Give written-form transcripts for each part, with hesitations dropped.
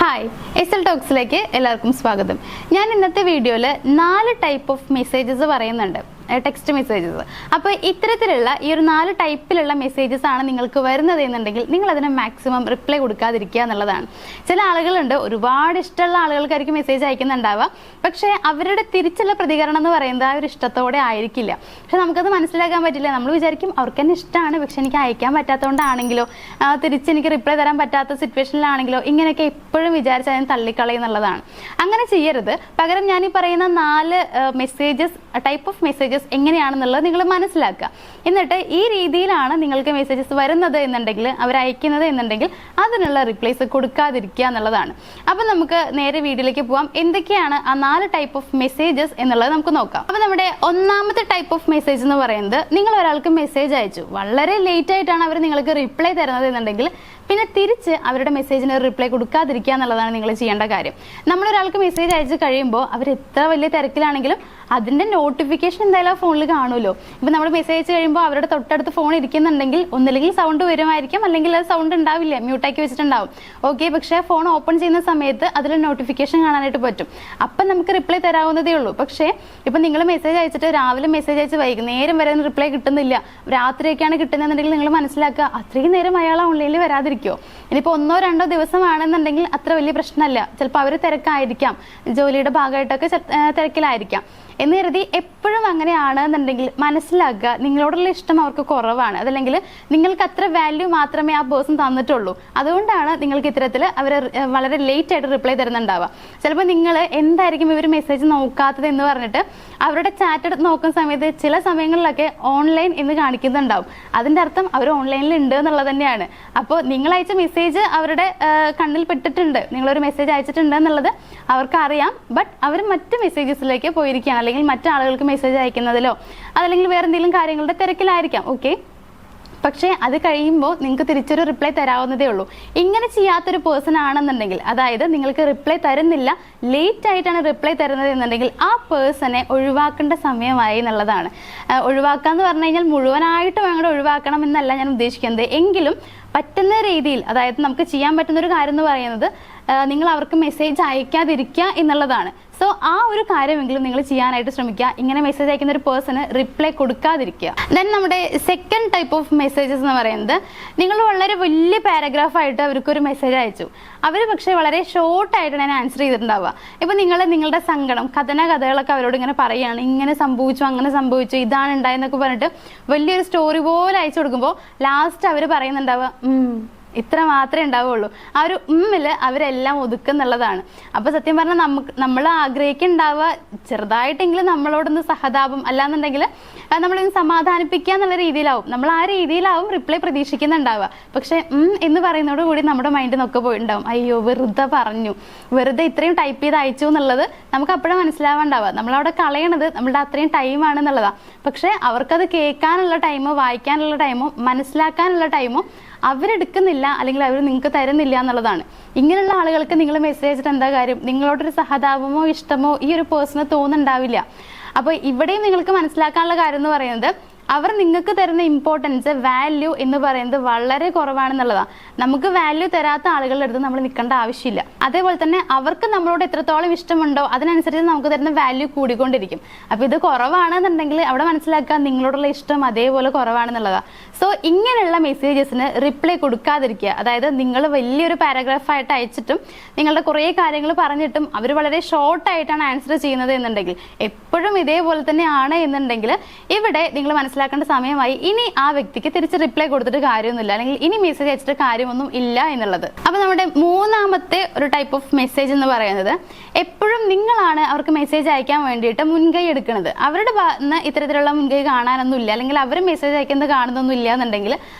Hi S L ടോക്സിലേക്ക് എല്ലാവർക്കും സ്വാഗതം. ഞാൻ ഇന്നത്തെ വീഡിയോയിൽ 4 ടൈപ്പ് ഓഫ് മെസ്സേജസ് പറയുന്നുണ്ട്, ടെക്സ്റ്റ് മെസ്സേജസ്. അപ്പോൾ ഇത്തരത്തിലുള്ള ഈ ഒരു 4 ടൈപ്പിലുള്ള മെസ്സേജസ് ആണ് നിങ്ങൾക്ക് വരുന്നത് എന്നുണ്ടെങ്കിൽ നിങ്ങൾ അതിന് മാക്സിമം റിപ്ലൈ കൊടുക്കാതിരിക്കുക എന്നുള്ളതാണ്. ചില ആളുകളുണ്ട്, ഒരുപാട് ഇഷ്ടമുള്ള ആളുകൾക്കായിരിക്കും മെസ്സേജ് അയക്കുന്നുണ്ടാവുക, പക്ഷേ അവരുടെ തിരിച്ചുള്ള പ്രതികരണം എന്ന് പറയുന്നത് ആ ഒരു ഇഷ്ടത്തോടെ ആയിരിക്കില്ല. പക്ഷെ നമുക്കത് മനസ്സിലാക്കാൻ പറ്റില്ല. നമ്മൾ വിചാരിക്കും അവർക്ക് തന്നെ ഇഷ്ടമാണ്, പക്ഷെ എനിക്ക് അയക്കാൻ പറ്റാത്തതുകൊണ്ടാണെങ്കിലോ തിരിച്ച് എനിക്ക് റിപ്ലൈ തരാൻ പറ്റാത്ത സിറ്റുവേഷനിലാണെങ്കിലോ ഇങ്ങനെയൊക്കെ എപ്പോഴും വിചാരിച്ച് അതിന് തള്ളിക്കളയുന്നുള്ളതാണ്. അങ്ങനെ ചെയ്യരുത്. പകരം ഞാൻ ഈ പറയുന്ന 4 മെസ്സേജസ് ടൈപ്പ് ഓഫ് മെസ്സേജസ് എങ്ങനെയാണെന്നുള്ളത് നിങ്ങൾ മനസ്സിലാക്കുക. എന്നിട്ട് ഈ രീതിയിലാണ് നിങ്ങൾക്ക് മെസ്സേജസ് വരുന്നത് എന്നുണ്ടെങ്കിൽ, അവർ അയക്കുന്നത് എന്നുണ്ടെങ്കിൽ അതിനുള്ള റിപ്ലൈസ് കൊടുക്കാതിരിക്കുക എന്നുള്ളതാണ്. അപ്പം നമുക്ക് നേരെ വീഡിയോയിലേക്ക് പോവാം. എന്തൊക്കെയാണ് ആ 4 ടൈപ്പ് ഓഫ് മെസ്സേജസ് എന്നുള്ളത് നമുക്ക് നോക്കാം. അപ്പം നമ്മുടെ ഒന്നാമത്തെ ടൈപ്പ് ഓഫ് മെസ്സേജ് എന്ന് പറയുന്നത്, നിങ്ങൾ ഒരാൾക്ക് മെസ്സേജ് അയച്ചു, വളരെ ലേറ്റ് ആയിട്ടാണ് അവർ നിങ്ങൾക്ക് റിപ്ലൈ തരുന്നത് എന്നുണ്ടെങ്കിൽ പിന്നെ തിരിച്ച് അവരുടെ മെസ്സേജിന് റിപ്ലൈ കൊടുക്കാതിരിക്കുക എന്നുള്ളതാണ് നിങ്ങൾ ചെയ്യേണ്ട കാര്യം. നമ്മളൊരാൾക്ക് മെസ്സേജ് അയച്ച് കഴിയുമ്പോൾ അവർ എത്ര വലിയ തിരക്കിലാണെങ്കിലും അതിൻ്റെ നോട്ടിഫിക്കേഷൻ എന്തായാലും ആ ഫോണിൽ കാണുമല്ലോ. ഇപ്പം നമ്മൾ മെസ്സേജ് അയച്ച് കഴിയുമ്പോൾ അവരുടെ തൊട്ടടുത്ത് ഫോൺ ഇരിക്കുന്നുണ്ടെങ്കിൽ ഒന്നില്ലെങ്കിൽ സൗണ്ട് വരുമായിരിക്കും, അല്ലെങ്കിൽ അത് സൗണ്ട് ഉണ്ടാവില്ല, മ്യൂട്ടാക്കി വെച്ചിട്ടുണ്ടാവും. ഓക്കെ, പക്ഷേ ഫോൺ ഓപ്പൺ ചെയ്യുന്ന സമയത്ത് അതിൽ നോട്ടിഫിക്കേഷൻ കാണാനായിട്ട് പറ്റും. അപ്പം നമുക്ക് റിപ്ലൈ തരാവുന്നതേ ഉള്ളൂ. പക്ഷേ ഇപ്പം നിങ്ങൾ മെസ്സേജ് അയച്ചിട്ട് രാവിലെ മെസ്സേജ് അയച്ച് വൈകുന്നേരം വരെ റിപ്ലൈ കിട്ടുന്നില്ല, രാത്രിയൊക്കെയാണ് കിട്ടുന്നതെന്നുണ്ടെങ്കിൽ നിങ്ങൾ മനസ്സിലാക്കുക അത്രയും നേരം അയാൾ ഓൺലൈനിൽ വരാതിരിക്കുമോ. ഇനിയിപ്പോൾ 1-2 ദിവസമാണെന്നുണ്ടെങ്കിൽ അത്ര വലിയ പ്രശ്നമല്ല. ചിലപ്പോൾ അവർ തിരക്കായിരിക്കാം, ജോലിയുടെ ഭാഗമായിട്ടൊക്കെ തിരക്കിലായിരിക്കാം എന്ന് കരുതി എപ്പോഴും അങ്ങനെയാണെന്നുണ്ടെങ്കിൽ മനസ്സിലാക്കുക നിങ്ങളോടുള്ള ഇഷ്ടം അവർക്ക് കുറവാണ്, അതല്ലെങ്കിൽ നിങ്ങൾക്ക് അത്ര വാല്യൂ മാത്രമേ ആ പേഴ്സൺ തന്നിട്ടുള്ളൂ. അതുകൊണ്ടാണ് നിങ്ങൾക്ക് ഇത്തരത്തിൽ അവർ വളരെ ലേറ്റ് ആയിട്ട് റിപ്ലൈ തരുന്നുണ്ടാവുക. ചിലപ്പോൾ നിങ്ങൾ എന്തായിരിക്കും ഇവർ മെസ്സേജ് നോക്കാത്തത് എന്ന് പറഞ്ഞിട്ട് അവരുടെ ചാറ്റ് എടുത്ത് നോക്കുന്ന സമയത്ത് ചില സമയങ്ങളിലൊക്കെ ഓൺലൈൻ എന്ന് കാണിക്കുന്നുണ്ടാവും. അതിൻ്റെ അർത്ഥം അവർ ഓൺലൈനിൽ ഉണ്ട് എന്നുള്ളത് തന്നെയാണ്. അപ്പോൾ നിങ്ങൾ അയച്ച മെസ്സേജ് അവരുടെ കണ്ണിൽ പെട്ടിട്ടുണ്ട്, നിങ്ങളൊരു മെസ്സേജ് അയച്ചിട്ടുണ്ട് എന്നുള്ളത് അവർക്ക് അറിയാം. ബട്ട് അവർ മറ്റ് മെസ്സേജസിലേക്ക് പോയിരിക്കുകയാണ്, അല്ലെങ്കിൽ മറ്റാളുകൾക്ക് മെസ്സേജ് അയക്കുന്നതിലോ അതല്ലെങ്കിൽ വേറെ എന്തെങ്കിലും കാര്യങ്ങളുടെ തിരക്കിലായിരിക്കാം. ഓക്കെ, പക്ഷേ അത് കഴിയുമ്പോൾ നിങ്ങൾക്ക് തിരിച്ചൊരു റിപ്ലൈ തരാവുന്നതേ ഉള്ളൂ. ഇങ്ങനെ ചെയ്യാത്തൊരു പേഴ്സൺ ആണെന്നുണ്ടെങ്കിൽ, അതായത് നിങ്ങൾക്ക് റിപ്ലൈ തരുന്നില്ല, ലേറ്റ് ആയിട്ടാണ് റിപ്ലൈ തരുന്നത് എന്നുണ്ടെങ്കിൽ ആ പേഴ്സണെ ഒഴിവാക്കേണ്ട സമയമായി എന്നുള്ളതാണ്. ഒഴിവാക്കുക എന്ന് പറഞ്ഞു കഴിഞ്ഞാൽ മുഴുവനായിട്ടും അങ്ങോട്ട് ഒഴിവാക്കണം എന്നല്ല ഞാൻ ഉദ്ദേശിക്കുന്നത്. എങ്കിലും പറ്റുന്ന രീതിയിൽ, അതായത് നമുക്ക് ചെയ്യാൻ പറ്റുന്ന ഒരു കാര്യം എന്ന് പറയുന്നത് നിങ്ങൾ അവർക്ക് മെസ്സേജ് അയക്കാതിരിക്കുക എന്നുള്ളതാണ്. സോ ആ ഒരു കാര്യമെങ്കിലും നിങ്ങൾ ചെയ്യാനായിട്ട് ശ്രമിക്കുക. ഇങ്ങനെ മെസ്സേജ് അയക്കുന്ന ഒരു പേഴ്സണ് റിപ്ലൈ കൊടുക്കാതിരിക്കുക. ദെൻ നമ്മുടെ സെക്കൻഡ് ടൈപ്പ് ഓഫ് മെസ്സേജസ് എന്ന് പറയുന്നത്, നിങ്ങൾ വളരെ വലിയ പാരഗ്രാഫായിട്ട് അവർക്കൊരു മെസ്സേജ് അയച്ചു, അവർ പക്ഷേ വളരെ ഷോർട്ടായിട്ടാണ് ഞാൻ ആൻസർ ചെയ്തിട്ടുണ്ടാവുക. ഇപ്പം നിങ്ങൾ നിങ്ങളുടെ സങ്കടം കഥകളൊക്കെ അവരോട് ഇങ്ങനെ പറയുകയാണ്, ഇങ്ങനെ സംഭവിച്ചു, അങ്ങനെ സംഭവിച്ചു, ഇതാണ് ഉണ്ടായെന്നൊക്കെ പറഞ്ഞിട്ട് വലിയൊരു സ്റ്റോറി പോലെ അയച്ചു കൊടുക്കുമ്പോൾ ലാസ്റ്റ് അവർ പറയുന്നുണ്ടാവുക ഇത്ര മാത്രമേ ഉണ്ടാവുള്ളൂ. ആ ഒരു അവരെല്ലാം ഒതുക്കുന്നുള്ളതാണ്. അപ്പോൾ സത്യം പറഞ്ഞാൽ നമ്മൾ ആഗ്രഹിക്കുന്നുണ്ടാവുക ചെറുതായിട്ടെങ്കിലും നമ്മളോടൊന്ന് സഹതാപം, അല്ലാന്നുണ്ടെങ്കിൽ നമ്മളിന്ന് സമാധാനിപ്പിക്കുക എന്നുള്ള രീതിയിലാവും, നമ്മൾ ആ രീതിയിലാവും റിപ്ലൈ പ്രതീക്ഷിക്കുന്നുണ്ടാവുക. പക്ഷേ എന്ന് പറയുന്നതോട് കൂടി നമ്മുടെ മൈൻഡിൽ നിന്നൊക്കെ പോയിട്ടുണ്ടാവും, അയ്യോ വെറുതെ പറഞ്ഞു, വെറുതെ ഇത്രയും ടൈപ്പ് ചെയ്ത് അയച്ചു എന്നുള്ളത് നമുക്ക് അപ്പോഴും മനസ്സിലാവാണ്ടാവുക. നമ്മളവിടെ കളയണത് നമ്മളുടെ അത്രയും ടൈമാണെന്നുള്ളതാണ്. പക്ഷേ അവർക്കത് കേൾക്കാനുള്ള ടൈമോ വായിക്കാനുള്ള ടൈമോ മനസ്സിലാക്കാനുള്ള ടൈമോ അവരെടുക്കുന്നില്ല, അല്ലെങ്കിൽ അവർ നിങ്ങൾക്ക് തരുന്നില്ല എന്നുള്ളതാണ്. ഇങ്ങനെയുള്ള ആളുകൾക്ക് നിങ്ങൾ മെസ്സേജ് അയച്ചിട്ട് എന്താ കാര്യം? നിങ്ങളോടൊരു സഹതാപമോ ഇഷ്ടമോ ഈ ഒരു പേഴ്സണ് തോന്നുന്നുണ്ടാവില്ല. അപ്പോൾ ഇവിടെയും നിങ്ങൾക്ക് മനസ്സിലാക്കാനുള്ള കാര്യം എന്ന് പറയുന്നത്, അവർ നിങ്ങൾക്ക് തരുന്ന ഇമ്പോർട്ടൻസ്, വാല്യൂ എന്ന് പറയുന്നത് വളരെ കുറവാണെന്നുള്ളതാണ്. നമുക്ക് വാല്യൂ തരാത്ത ആളുകളുടെ അടുത്ത് നമ്മൾ നിൽക്കേണ്ട ആവശ്യമില്ല. അതേപോലെ തന്നെ അവർക്ക് നമ്മളോട് എത്രത്തോളം ഇഷ്ടമുണ്ടോ അതിനനുസരിച്ച് നമുക്ക് തരുന്ന വാല്യൂ കൂടിക്കൊണ്ടിരിക്കും. അപ്പോൾ ഇത് കുറവാണെന്നുണ്ടെങ്കിൽ അവിടെ മനസ്സിലാക്കുക നിങ്ങളോടുള്ള ഇഷ്ടം അതേപോലെ കുറവാണെന്നുള്ളതാണ്. സോ ഇങ്ങനെയുള്ള മെസ്സേജസിന് റിപ്ലൈ കൊടുക്കാതിരിക്കുക. അതായത് നിങ്ങൾ വലിയൊരു പാരഗ്രാഫായിട്ട് അയച്ചിട്ടും നിങ്ങളുടെ കുറേ കാര്യങ്ങൾ പറഞ്ഞിട്ടും അവർ വളരെ ഷോർട്ടായിട്ടാണ് ആൻസർ ചെയ്യുന്നത് എന്നുണ്ടെങ്കിൽ, എപ്പോഴും ഇതേപോലെ തന്നെയാണ് എന്നുണ്ടെങ്കിൽ ഇവിടെ നിങ്ങൾ മനസ്സിലാക്കേണ്ട സമയമായി. ഇനി ആ വ്യക്തിക്ക് തിരിച്ച് റിപ്ലൈ കൊടുത്തിട്ട് കാര്യമൊന്നുമില്ല, അല്ലെങ്കിൽ ഇനി മെസ്സേജ് അയച്ചിട്ട് കാര്യമൊന്നും ഇല്ല എന്നുള്ളത്. അപ്പോൾ നമ്മുടെ മൂന്നാമത്തെ ഒരു ടൈപ്പ് ഓഫ് മെസ്സേജ് എന്ന് പറയുന്നത്, എപ്പോഴും നിങ്ങളാണ് അവർക്ക് മെസ്സേജ് അയക്കാൻ വേണ്ടിയിട്ട് മുൻകൈ എടുക്കുന്നത്. അവരുടെ ഭാഗത്ത് ഇത്തരത്തിലുള്ള മുൻകൈ കാണാനൊന്നും ഇല്ല, അല്ലെങ്കിൽ അവർ മെസ്സേജ് അയക്കുന്നത് കാണുന്നൊന്നും ഇല്ല എന്നുണ്ടെങ്കിൽ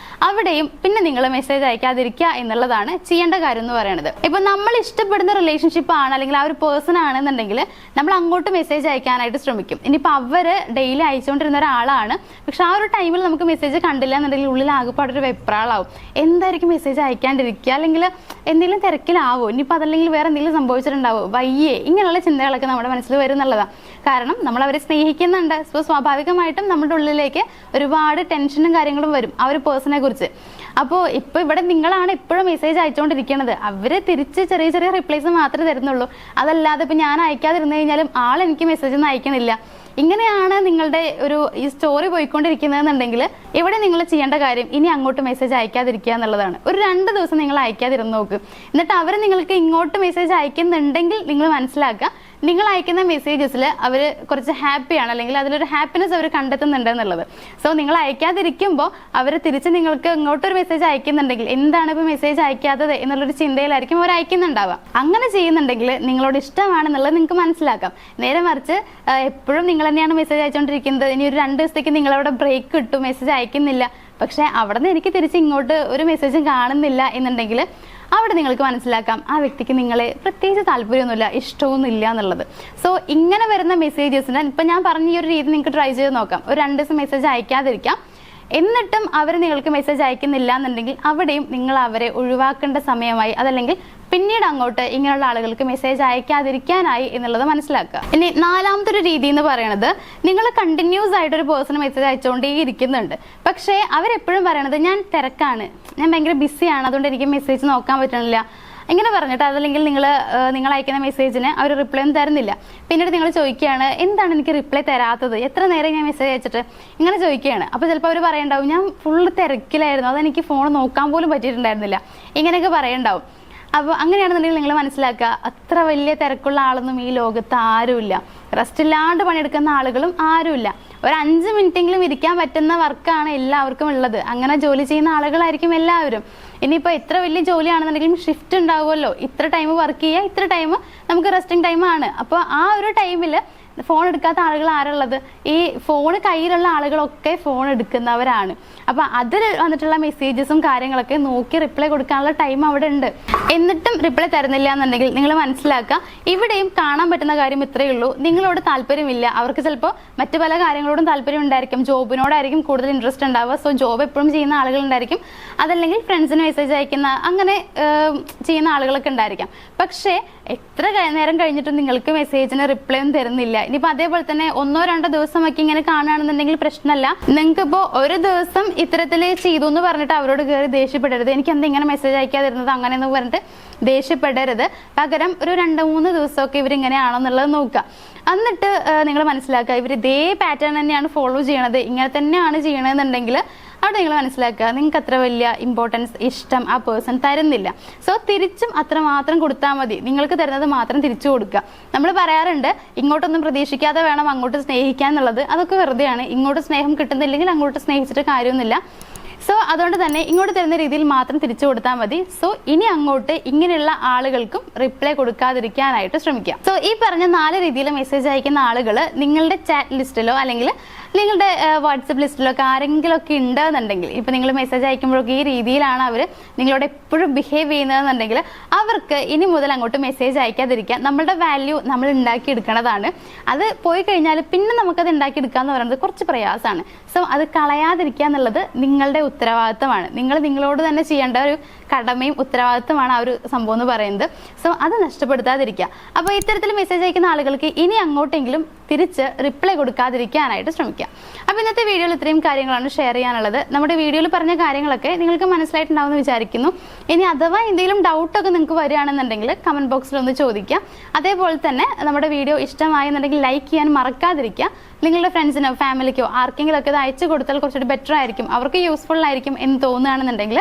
അവിടെയും പിന്നെ നിങ്ങൾ മെസ്സേജ് അയക്കാതിരിക്കുക എന്നുള്ളതാണ് ചെയ്യേണ്ട കാര്യം എന്ന് പറയുന്നത്. ഇപ്പം നമ്മൾ ഇഷ്ടപ്പെടുന്ന റിലേഷൻഷിപ്പ് ആണ്, അല്ലെങ്കിൽ ആ ഒരു പേഴ്സൺ ആണെന്നുണ്ടെങ്കിൽ നമ്മൾ അങ്ങോട്ട് മെസ്സേജ് അയക്കാനായിട്ട് ശ്രമിക്കും. ഇനിയിപ്പോൾ അവർ ഡെയിലി അയച്ചുകൊണ്ടിരുന്ന ഒരാളാണ്, പക്ഷെ ആ ഒരു ടൈമിൽ നമുക്ക് മെസ്സേജ് കണ്ടില്ല എന്നുണ്ടെങ്കിൽ ഉള്ളിൽ ആകെപ്പാടൊരു വെപ്രാളാവും. എന്തായിരിക്കും മെസ്സേജ് അയക്കാണ്ടിരിക്കുക, അല്ലെങ്കിൽ എന്തെങ്കിലും തിരക്കിലാവോ, ഇനിയിപ്പോൾ അതല്ലെങ്കിൽ വേറെ എന്തെങ്കിലും സംഭവിച്ചിട്ടുണ്ടാവോ, വയ്യേ, ഇങ്ങനെയുള്ള ചിന്തകളൊക്കെ നമ്മുടെ മനസ്സിൽ വരുന്നുള്ളതാണ്. കാരണം നമ്മൾ അവരെ സ്നേഹിക്കുന്നുണ്ട്. സോ സ്വാഭാവികമായിട്ടും നമ്മുടെ ഉള്ളിലേക്ക് ഒരുപാട് ടെൻഷനും കാര്യങ്ങളും വരും ആ ഒരു പേഴ്സണെ കുറിച്ച്. അപ്പോൾ ഇപ്പോൾ ഇവിടെ നിങ്ങളാണ് എപ്പോഴും മെസ്സേജ് അയച്ചുകൊണ്ടിരിക്കുന്നത്, അവര് തിരിച്ച് ചെറിയ ചെറിയ റിപ്ലൈസ് മാത്രമേ തരുന്നുള്ളൂ. അതല്ലാതെ ഇപ്പം ഞാൻ അയക്കാതിരുന്നു കഴിഞ്ഞാലും ആളെനിക്ക് മെസ്സേജ് ഒന്നും അയക്കണില്ല. ഇങ്ങനെയാണ് നിങ്ങളുടെ ഈ സ്റ്റോറി പോയിക്കൊണ്ടിരിക്കുന്നതെന്നുണ്ടെങ്കിൽ ഇവിടെ നിങ്ങൾ ചെയ്യേണ്ട കാര്യം ഇനി അങ്ങോട്ട് മെസ്സേജ് അയക്കാതിരിക്കുക എന്നുള്ളതാണ്. ഒരു 2 ദിവസം നിങ്ങൾ അയക്കാതിരുന്ന് നോക്ക്. എന്നിട്ട് അവർ നിങ്ങൾക്ക് ഇങ്ങോട്ട് മെസ്സേജ് അയക്കുന്നുണ്ടെങ്കിൽ നിങ്ങൾ മനസ്സിലാക്കുക നിങ്ങൾ അയക്കുന്ന മെസ്സേജസിൽ അവർ കുറച്ച് ഹാപ്പിയാണ്, അല്ലെങ്കിൽ അതിലൊരു ഹാപ്പിനെസ് അവർ കണ്ടെത്തുന്നുണ്ട് എന്നുള്ളത്. സോ നിങ്ങൾ അയക്കാതിരിക്കുമ്പോൾ അവർ തിരിച്ച് നിങ്ങൾക്ക് ഇങ്ങോട്ടൊരു മെസ്സേജ് അയക്കുന്നുണ്ടെങ്കിൽ എന്താണ് ഇപ്പോൾ മെസ്സേജ് അയക്കാത്തത് എന്നുള്ളൊരു ചിന്തയിലായിരിക്കും അവർ അയക്കുന്നുണ്ടാവുക. അങ്ങനെ ചെയ്യുന്നുണ്ടെങ്കിൽ നിങ്ങളോട് ഇഷ്ടമാണെന്നുള്ളത് നിങ്ങൾക്ക് മനസ്സിലാക്കാം. നേരെ മറിച്ച് എപ്പോഴും നിങ്ങൾ തന്നെയാണ് മെസ്സേജ് അയച്ചുകൊണ്ടിരിക്കുന്നത്, ഇനി ഒരു 2 ദിവസത്തേക്ക് നിങ്ങളവിടെ ബ്രേക്ക് കിട്ടും, മെസ്സേജ് അയക്കുന്നില്ല, പക്ഷെ അവിടെ നിന്ന് എനിക്ക് തിരിച്ച് ഇങ്ങോട്ട് ഒരു മെസ്സേജും കാണുന്നില്ല എന്നുണ്ടെങ്കിൽ അവിടെ നിങ്ങൾക്ക് മനസ്സിലാക്കാം ആ വ്യക്തിക്ക് നിങ്ങളെ പ്രത്യേകിച്ച് താല്പര്യമൊന്നുമില്ല, ഇഷ്ടമൊന്നുമില്ല എന്നുള്ളത്. സോ ഇങ്ങനെ വരുന്ന മെസ്സേജസിന് ഇപ്പം ഞാൻ പറഞ്ഞ ഈ ഒരു രീതി നിങ്ങൾക്ക് ട്രൈ ചെയ്ത് നോക്കാം. ഒരു 2 ദിവസം മെസ്സേജ് അയക്കാതിരിക്കാം. എന്നിട്ടും അവർ നിങ്ങൾക്ക് മെസ്സേജ് അയക്കുന്നില്ല എന്നുണ്ടെങ്കിൽ അവിടെയും നിങ്ങൾ അവരെ ഒഴിവാക്കേണ്ട സമയമായി, അതല്ലെങ്കിൽ പിന്നീട് അങ്ങോട്ട് ഇങ്ങനെയുള്ള ആളുകൾക്ക് മെസ്സേജ് അയക്കാതിരിക്കാനായി എന്നുള്ളത് മനസ്സിലാക്കുക. ഇനി 4ാമത്തെ ഒരു രീതി എന്ന് പറയുന്നത്, നിങ്ങൾ കണ്ടിന്യൂസ് ആയിട്ട് ഒരു പേഴ്സൺ മെസ്സേജ് അയച്ചുകൊണ്ടേ ഇരിക്കുന്നുണ്ട്, പക്ഷേ അവരെപ്പോഴും പറയണത് ഞാൻ തിരക്കാണ്, ഞാൻ ഭയങ്കര ബിസിയാണ്, അതുകൊണ്ട് എനിക്ക് മെസ്സേജ് നോക്കാൻ പറ്റണില്ല ഇങ്ങനെ പറഞ്ഞിട്ട്, അതല്ലെങ്കിൽ നിങ്ങൾ അയക്കുന്ന മെസ്സേജിന് അവർ റിപ്ലൈ ഒന്നും തരുന്നില്ല. പിന്നീട് നിങ്ങൾ ചോദിക്കുകയാണ് എന്താണ് എനിക്ക് റിപ്ലൈ തരാത്തത്, എത്ര നേരം ഞാൻ മെസ്സേജ് അയച്ചിട്ട്, ഇങ്ങനെ ചോദിക്കുകയാണ്. അപ്പോൾ ചിലപ്പോൾ അവർ പറയണ്ടാവും ഞാൻ ഫുള്ള് തിരക്കിലായിരുന്നു, അതെനിക്ക് ഫോൺ നോക്കാൻ പോലും പറ്റിയിട്ടുണ്ടായിരുന്നില്ല, ഇങ്ങനെയൊക്കെ പറയണ്ടാവും. അപ്പോൾ അങ്ങനെയാണെന്നുണ്ടെങ്കിൽ നിങ്ങൾ മനസ്സിലാക്കുക അത്ര വലിയ തിരക്കുള്ള ആളൊന്നും ഈ ലോകത്ത് ആരുമില്ല, റെസ്റ്റ് ഇല്ലാണ്ട് പണിയെടുക്കുന്ന ആളുകളും ആരുമില്ല. ഒരു 5 മിനിറ്റെങ്കിലും ഇരിക്കാൻ പറ്റുന്ന വർക്കാണ് എല്ലാവർക്കും ഉള്ളത്. അങ്ങനെ ജോലി ചെയ്യുന്ന ആളുകളായിരിക്കും എല്ലാവരും. ഇനിയിപ്പോൾ എത്ര വലിയ ജോലിയാണെന്നുണ്ടെങ്കിലും ഷിഫ്റ്റ് ഉണ്ടാവുമല്ലോ, ഇത്ര ടൈം വർക്ക് ചെയ്യുക, ഇത്ര ടൈം നമുക്ക് റെസ്റ്റിംഗ് ടൈമാണ്. അപ്പോൾ ആ ഒരു ടൈമിൽ ഫോൺ എടുക്കാത്ത ആളുകൾ ആരുള്ളത്? ഈ ഫോൺ കയ്യിലുള്ള ആളുകളൊക്കെ ഫോൺ എടുക്കുന്നവരാണ്. അപ്പോൾ അതിൽ വന്നിട്ടുള്ള മെസ്സേജസും കാര്യങ്ങളൊക്കെ നോക്കി റിപ്ലൈ കൊടുക്കാനുള്ള ടൈം അവിടെ ഉണ്ട്. എന്നിട്ടും റിപ്ലൈ തരുന്നില്ല എന്നുണ്ടെങ്കിൽ നിങ്ങൾ മനസ്സിലാക്കുക ഇവിടെയും കാണാൻ പറ്റുന്ന കാര്യം ഇത്രയേ ഉള്ളൂ, നിങ്ങളോട് താല്പര്യമില്ല. അവർക്ക് ചിലപ്പോൾ മറ്റു പല കാര്യങ്ങളോടും താല്പര്യം ഉണ്ടായിരിക്കും, ജോബിനോടായിരിക്കും കൂടുതൽ ഇൻട്രസ്റ്റ് ഉണ്ടാവുക. സോ ജോബ് എപ്പോഴും ചെയ്യുന്ന ആളുകളുണ്ടായിരിക്കും, അതല്ലെങ്കിൽ ഫ്രണ്ട്സിന് മെസ്സേജ് അയക്കുന്ന അങ്ങനെ ചെയ്യുന്ന ആളുകളൊക്കെ ഉണ്ടായിരിക്കാം. പക്ഷേ എത്ര നേരം കഴിഞ്ഞിട്ടും നിങ്ങൾക്ക് മെസ്സേജിന് റിപ്ലൈ ഒന്നും തരുന്നില്ല. ഇനിയിപ്പോൾ അതേപോലെ തന്നെ 1-2 ദിവസമൊക്കെ ഇങ്ങനെ കാണുകയാണെന്നുണ്ടെങ്കിൽ പ്രശ്നമല്ല. നിങ്ങൾക്കിപ്പോൾ ഒരു ദിവസം ഇത്തരത്തിൽ ചെയ്തു എന്ന് പറഞ്ഞിട്ട് അവരോട് കയറി ദേഷ്യപ്പെടരുത്, എനിക്ക് എന്താ ഇങ്ങനെ മെസ്സേജ് അയക്കാതിരുന്നത് അങ്ങനെയെന്ന് പറഞ്ഞിട്ട് ദേഷ്യപ്പെടരുത്. പകരം ഒരു 2-3 ദിവസമൊക്കെ ഇവരിങ്ങനെയാണെന്നുള്ളത് നോക്കുക. എന്നിട്ട് നിങ്ങൾ മനസ്സിലാക്കുക ഇവർ ഇതേ പാറ്റേൺ തന്നെയാണ് ഫോളോ ചെയ്യണത്, ഇങ്ങനെ തന്നെയാണ് ചെയ്യണമെന്നുണ്ടെങ്കിൽ അവിടെ നിങ്ങൾ മനസ്സിലാക്കുക നിങ്ങൾക്ക് അത്ര വലിയ ഇമ്പോർട്ടൻസ് ഇഷ്ടം ആ പേഴ്സൺ തരുന്നില്ല. സോ തിരിച്ചും അത്രമാത്രം കൊടുത്താൽ മതി, നിങ്ങൾക്ക് തരുന്നത് മാത്രം തിരിച്ചു കൊടുക്കുക. നമ്മൾ പറയാറുണ്ട് ഇങ്ങോട്ടൊന്നും പ്രതീക്ഷിക്കാതെ വേണം അങ്ങോട്ട് സ്നേഹിക്കാൻ എന്നുള്ളത്, അതൊക്കെ വെറുതെയാണ്. ഇങ്ങോട്ട് സ്നേഹം കിട്ടുന്നില്ലെങ്കിൽ അങ്ങോട്ട് സ്നേഹിച്ചിട്ട് കാര്യമൊന്നുമില്ല. സോ അതുകൊണ്ട് തന്നെ ഇങ്ങോട്ട് തരുന്ന രീതിയിൽ മാത്രം തിരിച്ചു കൊടുത്താൽ മതി. സോ ഇനി അങ്ങോട്ട് ഇങ്ങനെയുള്ള ആളുകൾക്കും റിപ്ലൈ കൊടുക്കാതിരിക്കാനായിട്ട് ശ്രമിക്കുക. സോ ഈ പറഞ്ഞ 4 രീതിയിൽ മെസ്സേജ് അയക്കുന്ന ആളുകൾ നിങ്ങളുടെ ചാറ്റ് ലിസ്റ്റിലോ അല്ലെങ്കിൽ നിങ്ങളുടെ വാട്സപ്പ് ലിസ്റ്റിലൊക്കെ ആരെങ്കിലും ഒക്കെ ഉണ്ടെന്നുണ്ടെങ്കിൽ, ഇപ്പം നിങ്ങൾ മെസ്സേജ് അയക്കുമ്പോഴൊക്കെ ഈ രീതിയിലാണ് അവർ നിങ്ങളോട് എപ്പോഴും ബിഹേവ് ചെയ്യുന്നതെന്നുണ്ടെങ്കിൽ അവർക്ക് ഇനി മുതൽ അങ്ങോട്ട് മെസ്സേജ് അയക്കാതിരിക്കുക. നമ്മളുടെ വാല്യൂ നമ്മൾ ഉണ്ടാക്കിയെടുക്കണതാണ്. അത് പോയി കഴിഞ്ഞാൽ പിന്നെ നമുക്കത് ഉണ്ടാക്കിയെടുക്കുക എന്ന് പറയുന്നത് കുറച്ച് പ്രയാസമാണ്. സോ അത് കളയാതിരിക്കുക എന്നുള്ളത് നിങ്ങളുടെ ഉത്തരവാദിത്തമാണ്. നിങ്ങളോട് തന്നെ ചെയ്യേണ്ട ഒരു കടമയും ഉത്തരവാദിത്തമാണ് ആ ഒരു സംഭവം എന്ന് പറയുന്നത്. സോ അത് നഷ്ടപ്പെടുത്താതിരിക്കുക. അപ്പോൾ ഇത്തരത്തിൽ മെസ്സേജ് അയക്കുന്ന ആളുകൾക്ക് ഇനി അങ്ങോട്ടെങ്കിലും തിരിച്ച് റിപ്ലൈ കൊടുക്കാതിരിക്കാനായിട്ട് ശ്രമിക്കുക. അപ്പോൾ ഇന്നത്തെ വീഡിയോയിൽ ഇത്രയും കാര്യങ്ങളാണ് ഷെയർ ചെയ്യാനുള്ളത്. നമ്മുടെ വീഡിയോയിൽ പറഞ്ഞ കാര്യങ്ങളൊക്കെ നിങ്ങൾക്ക് മനസ്സിലായിട്ടുണ്ടാവുമെന്ന് വിചാരിക്കുന്നു. ഇനി അഥവാ എന്തെങ്കിലും ഡൗട്ടൊക്കെ നിങ്ങൾക്ക് വരികയാണെന്നുണ്ടെങ്കിൽ കമൻറ്റ് ബോക്സിൽ ഒന്ന് ചോദിക്കുക. അതേപോലെ തന്നെ നമ്മുടെ വീഡിയോ ഇഷ്ടമായെന്നുണ്ടെങ്കിൽ ലൈക്ക് ചെയ്യാൻ മറക്കാതിരിക്കുക. നിങ്ങളുടെ ഫ്രണ്ട്സിനോ ഫാമിലിക്കോ ആർക്കെങ്കിലും ഒക്കെ ഇത് അയച്ചു കൊടുത്താൽ കുറച്ചുകൂടി ബെറ്റർ ആയിരിക്കും, അവർക്ക് യൂസ്ഫുൾ ആയിരിക്കും എന്ന് തോന്നുകയാണെന്നുണ്ടെങ്കിൽ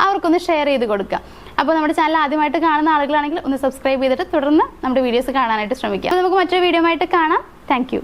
അവർക്കൊന്ന് ഷെയർ ചെയ്ത് കൊടുക്കുക. അപ്പോൾ നമ്മുടെ ചാനൽ ആദ്യമായിട്ട് കാണുന്ന ആളുകളാണെങ്കിൽ ഒന്ന് സബ്സ്ക്രൈബ് ചെയ്തിട്ട് തുടർന്ന് നമ്മുടെ വീഡിയോസ് കാണാനായിട്ട് ശ്രമിക്കുക. അപ്പോൾ നമുക്ക് മറ്റൊരു വീഡിയോ ആയിട്ട് കാണാം. Thank you.